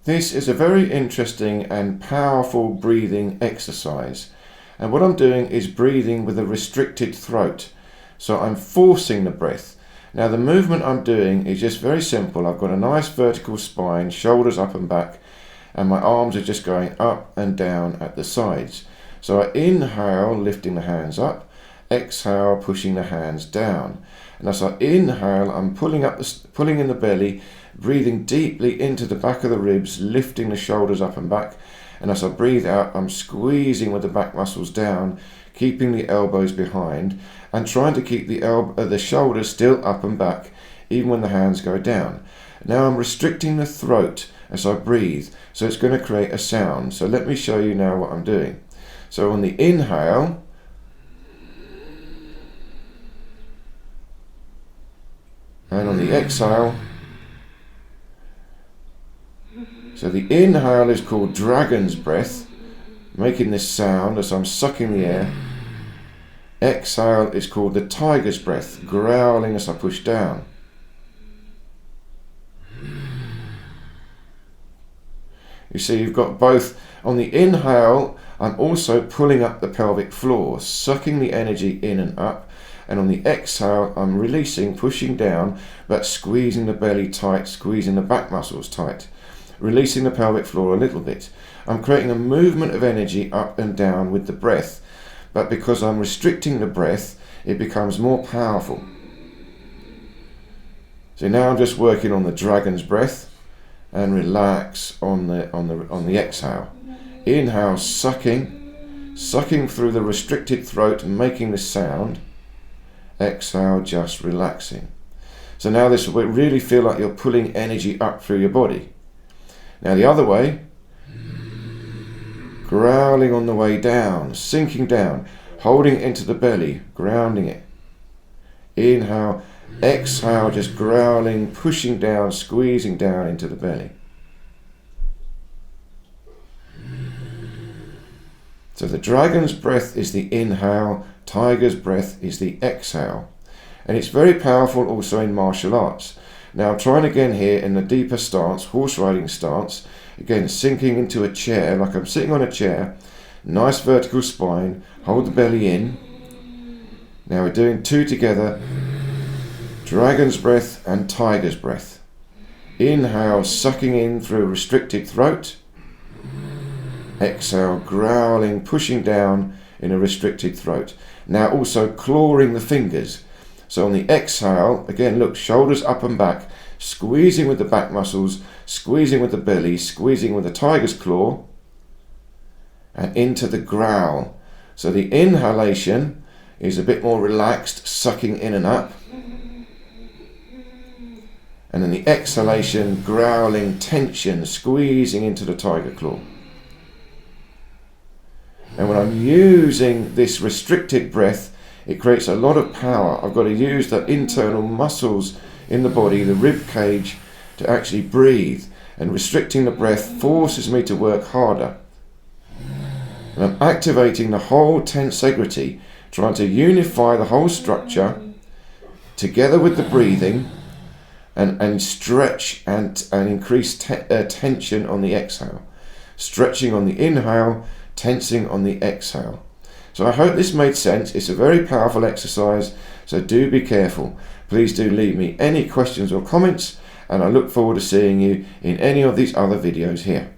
This is a very interesting and powerful breathing exercise. And what I'm doing is breathing with a restricted throat. So I'm forcing the breath. Now the movement I'm doing is just very simple. I've got a nice vertical spine, shoulders up and back, and my arms are just going up and down at the sides. So I inhale, lifting the hands up, exhale, pushing the hands down. And as I inhale, I'm pulling in the belly, breathing deeply into the back of the ribs, lifting the shoulders up and back. And as I breathe out, I'm squeezing with the back muscles down, keeping the elbows behind, and trying to keep the shoulders still up and back, even when the hands go down. Now I'm restricting the throat as I breathe, so it's going to create a sound. So let me show you now what I'm doing. So on the inhale, and on the exhale. So the inhale is called dragon's breath, making this sound as I'm sucking the air. Exhale is called the tiger's breath, growling as I push down. You see, you've got both. On the inhale, I'm also pulling up the pelvic floor, sucking the energy in and up. And on the exhale, I'm releasing, pushing down, but squeezing the belly tight, squeezing the back muscles tight, releasing the pelvic floor a little bit. I'm creating a movement of energy up and down with the breath, but because I'm restricting the breath, it becomes more powerful. So now I'm just working on the dragon's breath, and relax on the exhale. Inhale, sucking through the restricted throat, making the sound. Exhale, just relaxing. So now this will really feel like you're pulling energy up through your body. Now the other way, growling on the way down, sinking down, holding into the belly, grounding it. Inhale, exhale, just growling, pushing down, squeezing down into the belly. So the dragon's breath is the inhale, tiger's breath is the exhale. And it's very powerful also in martial arts. Now I'm trying again here in the deeper stance, horse riding stance. Again, sinking into a chair, like I'm sitting on a chair. Nice vertical spine, hold the belly in. Now we're doing two together. Dragon's breath and tiger's breath. Inhale, sucking in through a restricted throat. Exhale, growling, pushing down in a restricted throat. Now also clawing the fingers. So on the exhale, again, look, shoulders up and back, squeezing with the back muscles, squeezing with the belly, squeezing with the tiger's claw, and into the growl. So the inhalation is a bit more relaxed, sucking in and up. And then the exhalation, growling, tension, squeezing into the tiger claw. And when I'm using this restricted breath, it creates a lot of power. I've got to use the internal muscles in the body, the rib cage, to actually breathe. And restricting the breath forces me to work harder. And I'm activating the whole tensegrity, trying to unify the whole structure together with the breathing and stretch and increase tension on the exhale. Stretching on the inhale, tensing on the exhale. So I hope this made sense. It's a very powerful exercise, so do be careful. Please do leave me any questions or comments, and I look forward to seeing you in any of these other videos here.